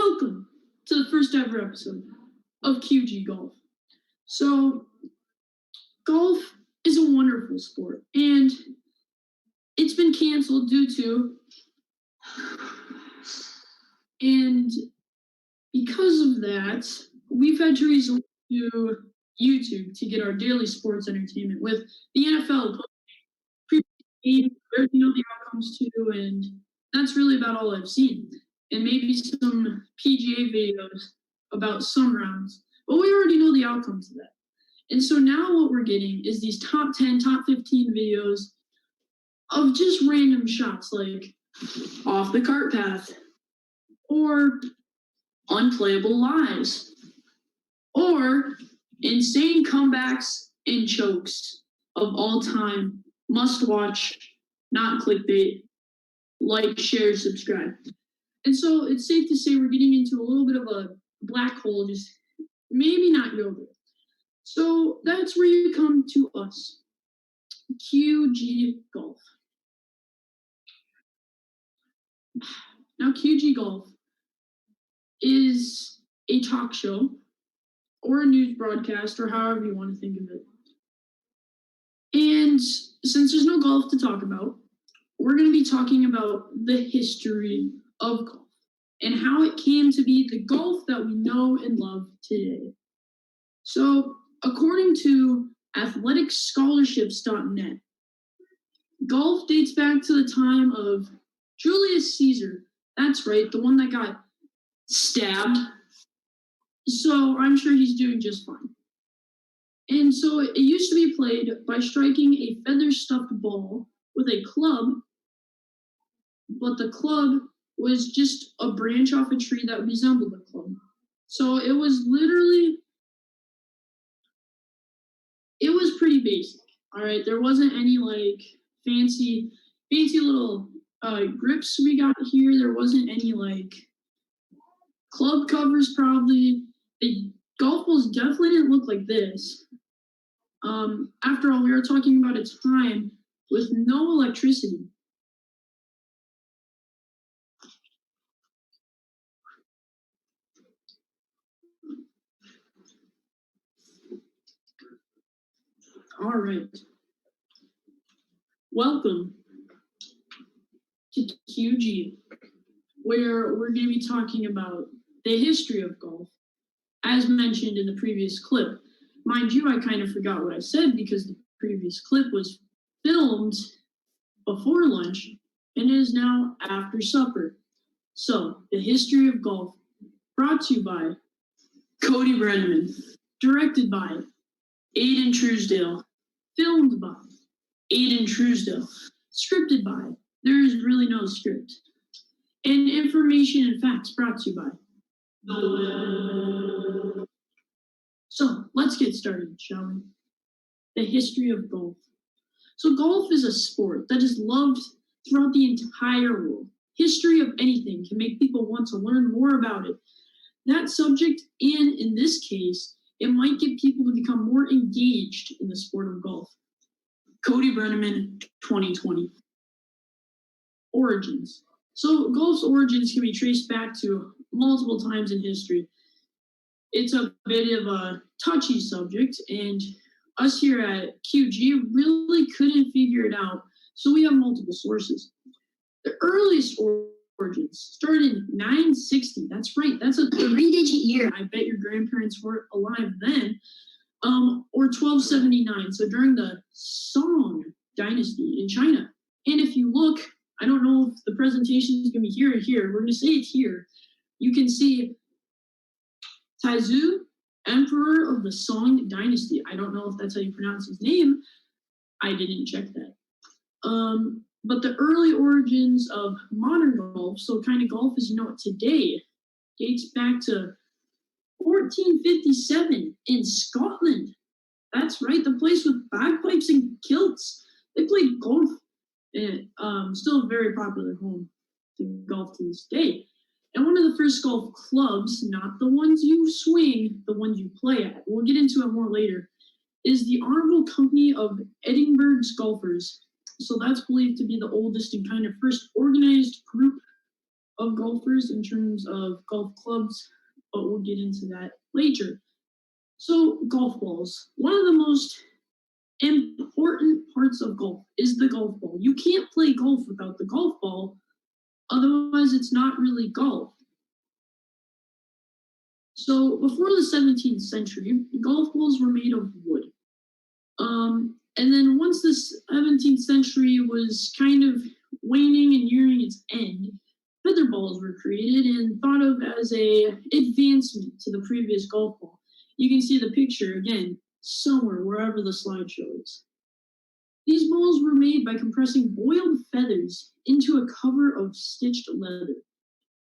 Welcome to the first ever episode of QG Golf. So, golf is a wonderful sport, and it's been canceled and because of that, we've had to resort to YouTube to get our daily sports entertainment with the NFL games, where you know the outcomes to, and that's really about all I've seen. And maybe some PGA videos about some rounds, but we already know the outcomes of that. And so now what we're getting is these top 10, top 15 videos of just random shots like off the cart path or unplayable lies or insane comebacks and chokes of all time. Must watch, not clickbait. Like, share, subscribe. And so it's safe to say we're getting into a little bit of a black hole, just maybe not go there. So that's where you come to us, QG Golf. Now, QG Golf is a talk show or a news broadcast or however you want to think of it. And since there's no golf to talk about, we're going to be talking about the history of golf and how it came to be the golf that we know and love today. So, according to athleticsscholarships.net, golf dates back to the time of Julius Caesar. That's right, the one that got stabbed. So, I'm sure he's doing just fine. And so, it used to be played by striking a feather-stuffed ball with a club, but the club was just a branch off a tree that resembled a club. So it was pretty basic. All right, there wasn't any like fancy little grips we got here. There wasn't any like club covers. Probably the golf balls definitely didn't look like this. After all, we were talking about a time with no electricity. All right. Welcome to QG, where we're going to be talking about the history of golf, as mentioned in the previous clip. Mind you, I kind of forgot what I said because the previous clip was filmed before lunch and is now after supper. So, the history of golf, brought to you by Cody Brenneman, directed by Aiden Truesdale, filmed by Aiden Truesdale, scripted by There Is Really No Script, and information and facts brought to you by So let's get started, shall we? The history of golf. So golf is a sport that is loved throughout the entire world. History of anything can make people want to learn more about it. That subject, and in this case, it might get people to become more engaged in the sport of golf. Cody Brenneman, 2020. Origins. So golf's origins can be traced back to multiple times in history. It's a bit of a touchy subject, and us here at QG really couldn't figure it out, so we have multiple sources. The earliest origins started in 960. That's right, that's a 3-digit year. I bet your grandparents were alive then. Or 1279, so during the Song Dynasty in China. And if you look, I don't know if the presentation is going to be here or here. We're going to say it here. You can see Taizu, Emperor of the Song Dynasty. I don't know if that's how you pronounce his name. I didn't check that. But the early origins of modern golf, so kind of golf as you know it today, dates back to 1457 in Scotland. That's right, the place with bagpipes and kilts. They played golf, and still a very popular home to golf to this day. And one of the first golf clubs, not the ones you swing, the ones you play at, we'll get into it more later, is the Honourable Company of Edinburgh's Golfers. So that's believed to be the oldest and kind of first organized group of golfers in terms of golf clubs, but we'll get into that later. So, golf balls. One of the most important parts of golf is the golf ball. You can't play golf without the golf ball, otherwise, it's not really golf. So, before the 17th century, golf balls were made of wood. And then once the 17th century was kind of waning and nearing its end, feather balls were created and thought of as a advancement to the previous golf ball. You can see the picture again somewhere wherever the slideshow is. These balls were made by compressing boiled feathers into a cover of stitched leather.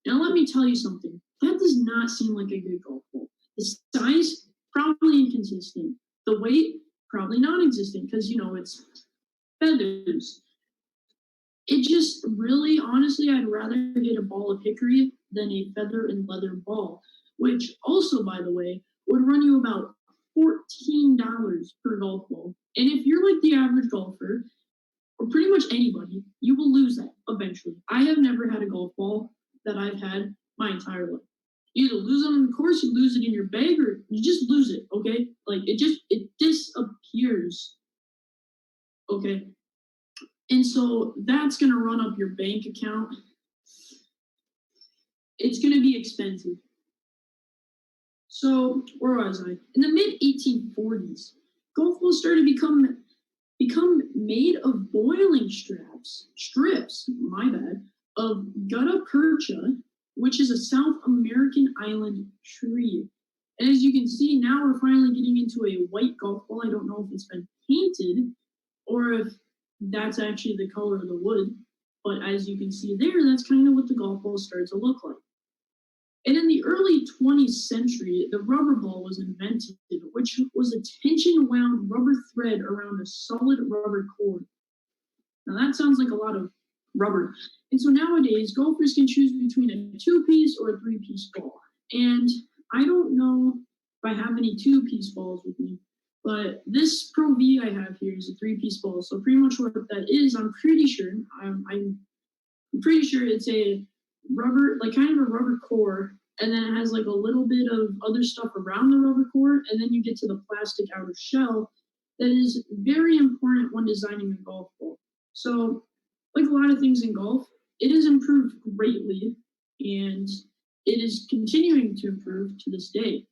Now let me tell you something. That does not seem like a good golf ball. The size, probably inconsistent. The weight, probably non-existent because it's feathers. It just really, honestly, I'd rather get a ball of hickory than a feather and leather ball, which also, by the way, would run you about $14 per golf ball. And if you're like the average golfer, or pretty much anybody, you will lose that eventually. I have never had a golf ball that I've had my entire life. You either lose it on the course, you lose it in your bag, or you just lose it, okay? Like it disappears. Okay. And so that's gonna run up your bank account. It's gonna be expensive. So where was I? In the mid 1840s, golf balls started to become made of boiling strips, my bad, of gutta percha, which is a South American island tree. And as you can see, now we're finally getting into a white golf ball. I don't know if it's been painted or if that's actually the color of the wood. But as you can see there, that's kind of what the golf ball starts to look like. And in the early 20th century, the rubber ball was invented, which was a tension-wound rubber thread around a solid rubber core. Now that sounds like a lot of rubber. And so nowadays, golfers can choose between a two-piece or a three-piece ball. And I don't know if I have any two-piece balls with me, but this Pro V I have here is a three-piece ball. So pretty much what that is, I'm pretty sure it's a rubber, like kind of a rubber core, and then it has like a little bit of other stuff around the rubber core, and then you get to the plastic outer shell that is very important when designing a golf ball. So, like a lot of things in golf, it has improved greatly, and it is continuing to improve to this day.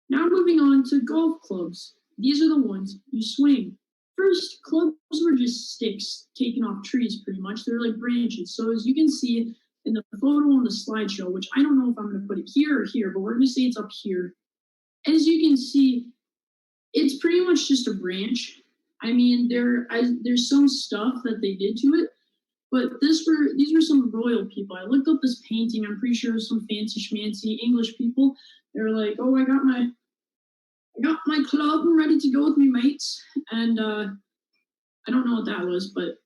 Now moving on to golf clubs. These are the ones you swing. First, clubs were just sticks taken off trees pretty much. They're like branches. So as you can see in the photo on the slideshow, which I don't know if I'm going to put it here or here, but we're going to say it's up here. As you can see, it's pretty much just a branch. I mean, there's some stuff that they did to it, but these were some royal people. I looked up this painting. I'm pretty sure it was some fancy schmancy English people. They were like, "Oh, I got my club. I'm ready to go with me mates." And I don't know what that was, but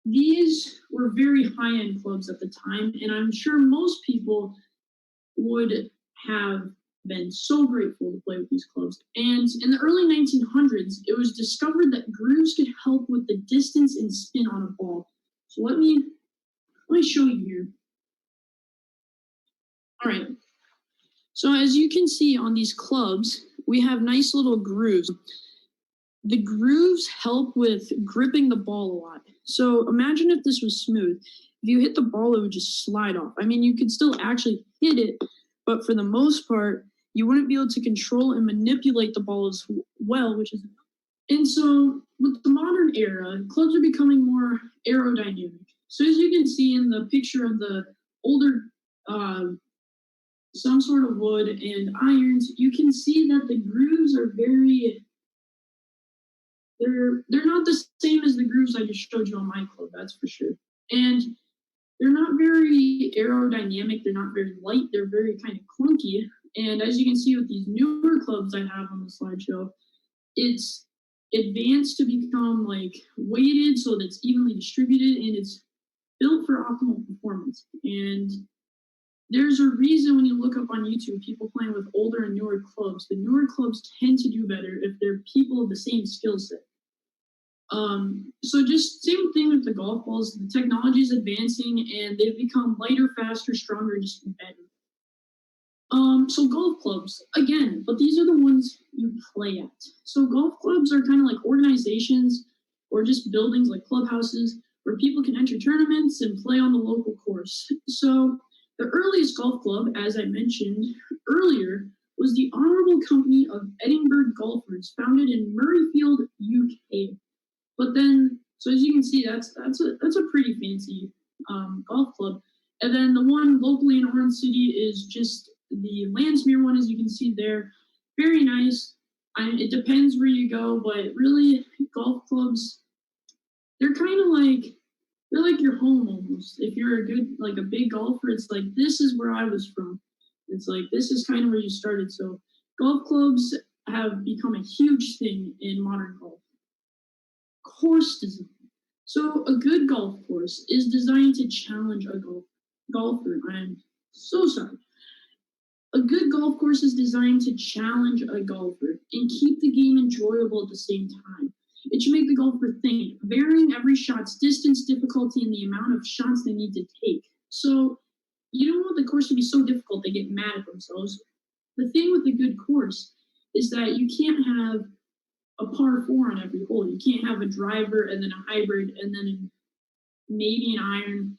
these were very high-end clubs at the time, and I'm sure most people would have been so grateful to play with these clubs. And in the early 1900s, it was discovered that grooves could help with the distance and spin on a ball. So let me show you here. All right. So as you can see on these clubs, we have nice little grooves. The grooves help with gripping the ball a lot. So imagine if this was smooth. If you hit the ball, it would just slide off. I mean, you could still actually hit it, but for the most part, you wouldn't be able to control and manipulate the ball as well, and so with the modern era, clubs are becoming more aerodynamic. So as you can see in the picture of the older some sort of wood and irons, you can see that the grooves are they're not the same as the grooves I just showed you on my club, that's for sure. And they're not very aerodynamic, they're not very light, they're very kind of clunky. And as you can see with these newer clubs I have on the slideshow, it's advanced to become like weighted so that it's evenly distributed, and it's built for optimal performance. And there's a reason when you look up on YouTube, people playing with older and newer clubs. The newer clubs tend to do better if they're people of the same skill set. So just same thing with the golf balls. The technology is advancing and they've become lighter, faster, stronger, just better. So golf clubs again, but these are the ones you play at. So golf clubs are kind of like organizations or just buildings like clubhouses where people can enter tournaments and play on the local course. So the earliest golf club, as I mentioned earlier, was the Honourable Company of Edinburgh Golfers, founded in Murrayfield, UK. But then, so as you can see, that's a pretty fancy golf club. And then the one locally in Orange City is just the Landsmere one, as you can see there. Very nice. It depends where you go, but really, golf clubs, they're kind of like they're like your home almost. If you're a big golfer, it's like this is where I was from. It's like this is kind of where you started. So golf clubs have become a huge thing in modern golf. Course design. So a good golf course is designed to challenge a golfer. I'm so sorry. A good golf course is designed to challenge a golfer and keep the game enjoyable at the same time. It should make the golfer think, varying every shot's distance, difficulty, and the amount of shots they need to take. So you don't want the course to be so difficult they get mad at themselves. The thing with a good course is that you can't have a par four on every hole. You can't have a driver and then a hybrid and then maybe an iron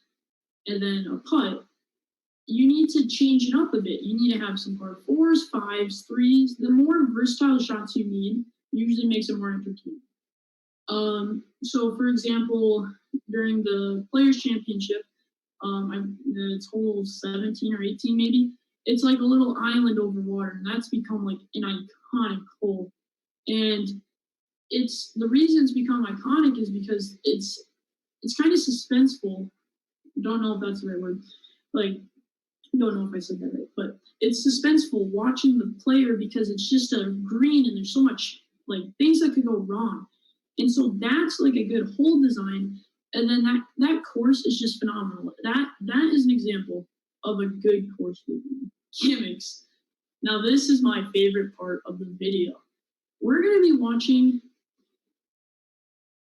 and then a putt. You need to change it up a bit. You need to have some par fours, fives, threes. The more versatile shots you need usually makes it more entertaining. So for example, during the Players Championship, it's hole 17 or 18 maybe. It's like a little island over water, and that's become like an iconic hole. And it's the reason it's become iconic is because it's kind of suspenseful. Don't know if that's the right word. Like, don't know if I said that right, but it's suspenseful watching the player because it's just a green and there's so much like things that could go wrong. And so that's like a good hole design. And then that course is just phenomenal. That is an example of a good course design. Gimmicks. Now this is my favorite part of the video. We're gonna be watching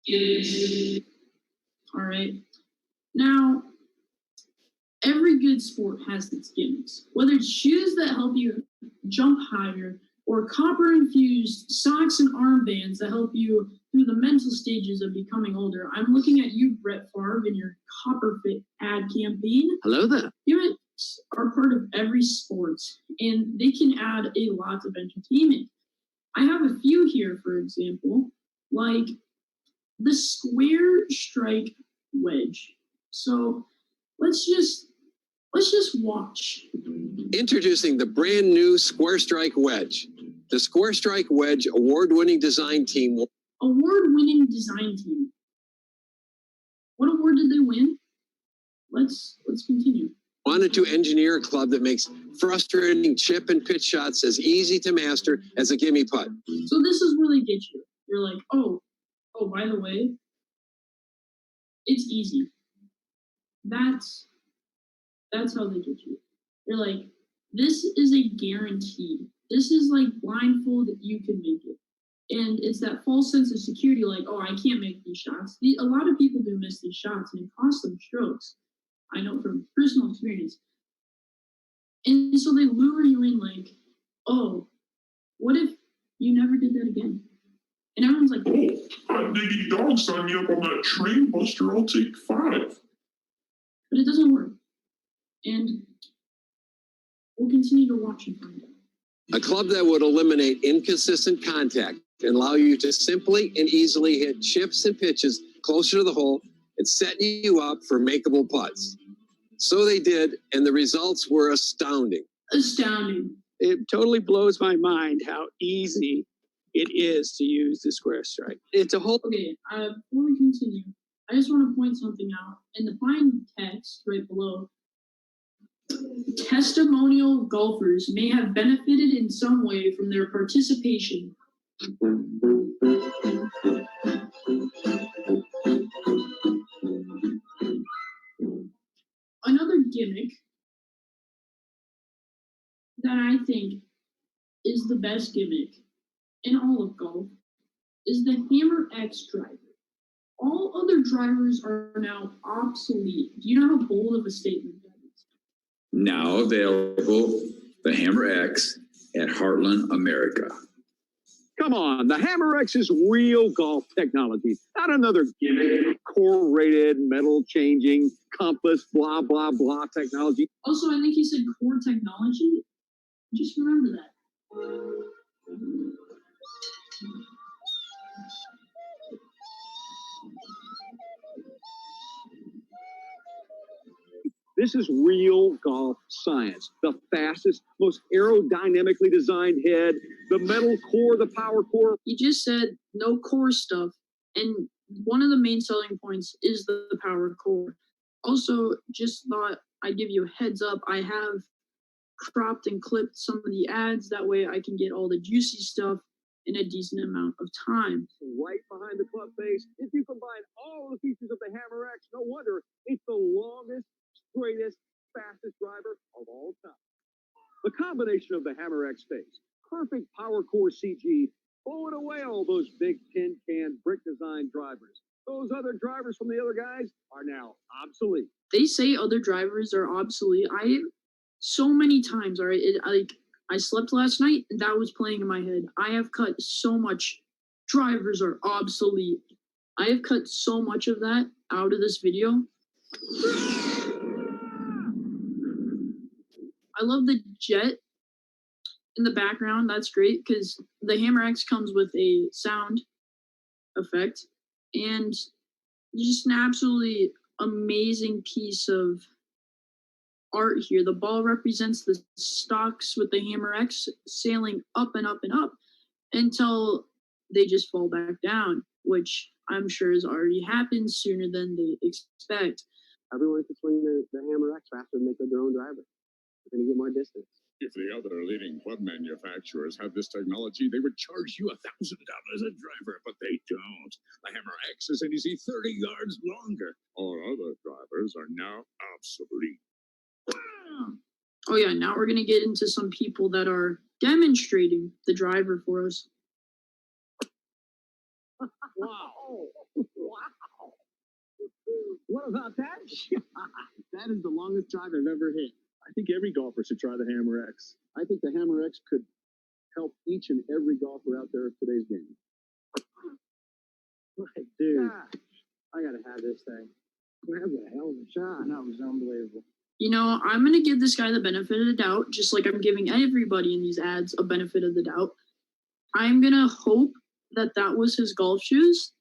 gimmicks. All right. Now every good sport has its gimmicks, whether it's shoes that help you jump higher or copper infused socks and armbands that help you through the mental stages of becoming older. I'm looking at you, Brett Favre, in your Copper Fit ad campaign. Hello there. Gimmicks are part of every sport, and they can add a lot of entertainment. I have a few here, for example, like the square strike wedge. So let's just watch. Introducing the brand new Square Strike Wedge. The Square Strike Wedge award-winning design team. Award-winning design team. What award did they win? Let's continue. Wanted to engineer a club that makes frustrating chip and pitch shots as easy to master as a gimme putt. So this is where they get you. You're like, oh, by the way, it's easy. That's how they get you. They're like, this is a guarantee. This is like blindfold that you can make it. And it's that false sense of security, like, oh, I can't make these shots. A lot of people do miss these shots and it costs them strokes. I know from personal experience. And so they lure you in like, oh, what if you never did that again? And everyone's like, oh, that diggity dog signed me up on that train buster. I'll take 5. But it doesn't work. And we'll continue to watch and find out. A club that would eliminate inconsistent contact and allow you to simply and easily hit chips and pitches closer to the hole and set you up for makeable putts. So they did, and the results were astounding. Astounding. It totally blows my mind how easy it is to use the Square Strike. It's a whole... Okay, before we continue, I just want to point something out. In the fine text right below, testimonial golfers may have benefited in some way from their participation. Another gimmick that I think is the best gimmick in all of golf is the Hammer X driver. All other drivers are now obsolete. Do you know how bold of a statement that is? Now available, the Hammer X at Heartland America. Come on, the Hammer X is real golf technology, not another gimmick, core-rated, metal-changing, compass, blah, blah, blah technology. Also, I think he said core technology. Just remember that. This is real golf science. The fastest, most aerodynamically designed head, the metal core, the power core. He just said no core stuff, and one of the main selling points is the power core. Also, just thought I'd give you a heads up. I have cropped and clipped some of the ads. That way I can get all the juicy stuff in a decent amount of time. Right behind the club face, if you combine all the features of the Hammer X, no wonder it's the longest, straightest, fastest driver of all time. The combination of the Hammer X face, perfect power core CG, blowing away all those big tin can brick design drivers. Those other drivers from the other guys are now obsolete. They say other drivers are obsolete. So many times, all right, I slept last night and that was playing in my head. I have cut so much drivers are obsolete. I have cut so much of that out of this video. I love the jet in the background. That's great because the Hammer X comes with a sound effect and just an absolutely amazing piece of art here. The ball represents the stocks with the Hammer X sailing up and up and up until they just fall back down, which I'm sure has already happened sooner than they expect. Everyone can swing the Hammer X faster than they could their own driver. They're going to get more distance. If the other leading club manufacturers had this technology, they would charge you $1,000 a driver, but they don't. The Hammer X is an easy 30 yards longer. All other drivers are now obsolete. Oh yeah, now we're gonna get into some people that are demonstrating the driver for us. Wow. Wow. What about that shot? That is the longest drive I've ever hit. I think every golfer should try the Hammer X. I think the Hammer X could help each and every golfer out there in today's game. Dude, I gotta have this thing. That was a hell of a shot. That was unbelievable. You know, I'm gonna give this guy the benefit of the doubt, just like I'm giving everybody in these ads a benefit of the doubt. I'm gonna hope that that was his golf shoes,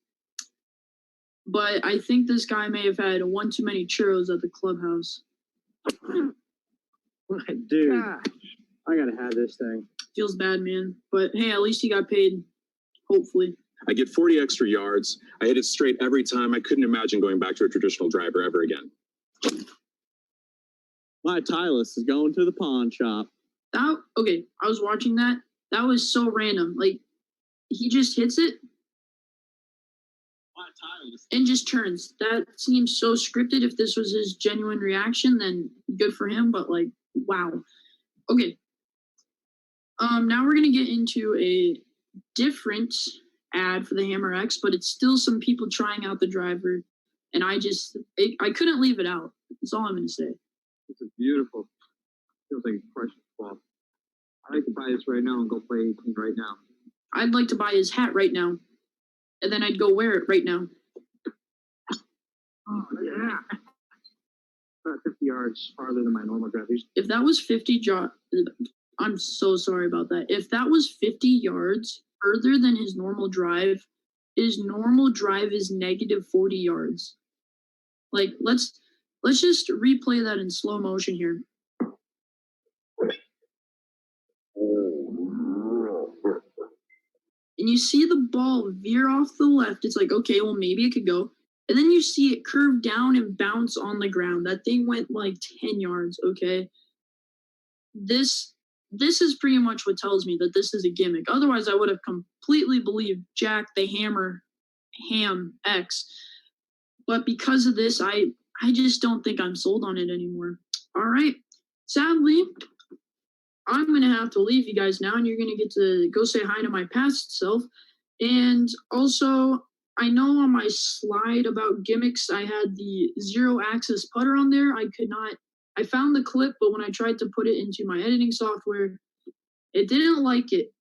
but I think this guy may have had one too many churros at the clubhouse. Dude, I gotta have this thing. Feels bad, man. But hey, at least he got paid. Hopefully. I get 40 extra yards. I hit it straight every time. I couldn't imagine going back to a traditional driver ever again. My Tylus is going to the pawn shop. Okay, I was watching that. That was so random. Like, he just hits it and just turns. That seems so scripted. If this was his genuine reaction, then good for him. But like, wow. Okay. Now we're gonna get into a different ad for the Hammer X, but it's still some people trying out the driver, and I couldn't leave it out. That's all I'm gonna say. This is beautiful. Feels like a precious ball. I'd like to buy this right now and go play 18 right now. I'd like to buy his hat right now, and then I'd go wear it right now. Oh, yeah. About 50 yards farther than my normal drive. If that was 50 I'm so sorry about that. If that was 50 yards further than his normal drive is negative 40 yards. Like, let's just replay that in slow motion here. And you see the ball veer off the left. It's like, okay, well, maybe it could go. And then you see it curve down and bounce on the ground. That thing went like 10 yards, okay? This is pretty much what tells me that this is a gimmick. Otherwise, I would have completely believed Jack the Hammer Ham X. But because of this, I just don't think I'm sold on it anymore. All right. Sadly, I'm going to have to leave you guys now, and you're going to get to go say hi to my past self. And also, I know on my slide about gimmicks, I had the 0-axis putter on there. I found the clip, but when I tried to put it into my editing software, it didn't like it.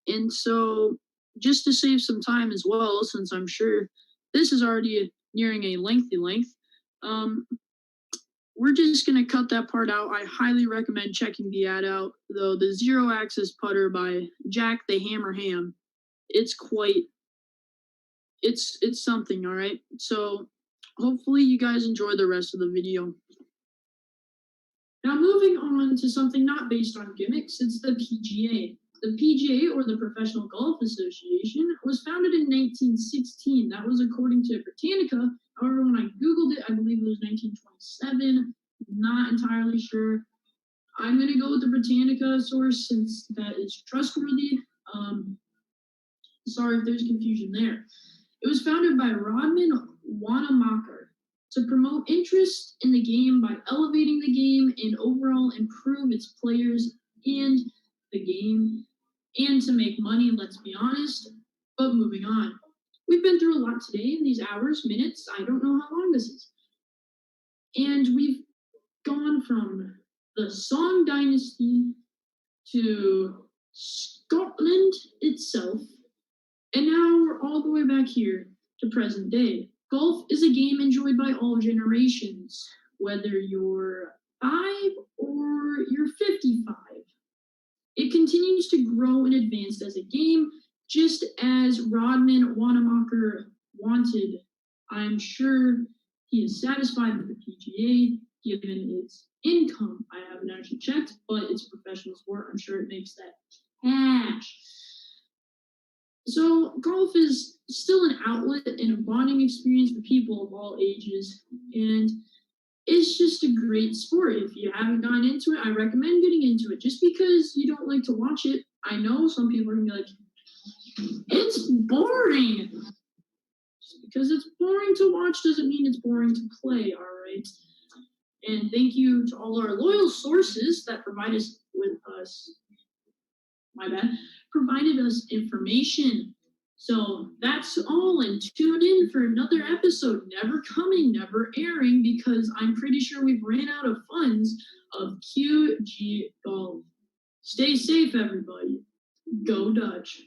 And so just to save some time as well, since I'm sure this is already nearing a lengthy length, we're just going to cut that part out. I highly recommend checking the ad out, though. The 0-axis putter by Jack the Hammer Ham. It's something, all right? So hopefully you guys enjoy the rest of the video. Now moving on to something not based on gimmicks, it's the PGA. The PGA, or the Professional Golf Association, was founded in 1916. That was according to Britannica. However, when I Googled it, I believe it was 1927. Not entirely sure. I'm going to go with the Britannica source since that is trustworthy. Sorry if there's confusion there. It was founded by Rodman Wanamaker to promote interest in the game by elevating the game and overall improve its players and the game, and to make money, let's be honest. But moving on. We've been through a lot today in these hours, minutes, I don't know how long this is. And we've gone from the Song Dynasty to Scotland itself, and now we're all the way back here to present day. Golf is a game enjoyed by all generations, whether you're 5 or you're 55. It continues to grow and advance as a game, just as Rodman Wanamaker wanted. I'm sure he is satisfied with the PGA, given its income. I haven't actually checked, but it's a professional sport. I'm sure it makes that cash. So golf is still an outlet and a bonding experience for people of all ages, and it's just a great sport. If you haven't gotten into it, I recommend getting into it. Just because you don't like to watch it, I know some people are gonna be like, it's boring. Just because it's boring to watch doesn't mean it's boring to play, all right? And thank you to all our loyal sources that provided us information. So that's all, and tune in for another episode, never coming, never airing, because I'm pretty sure we've ran out of funds of QG Golf. Stay safe, everybody. Go Dutch.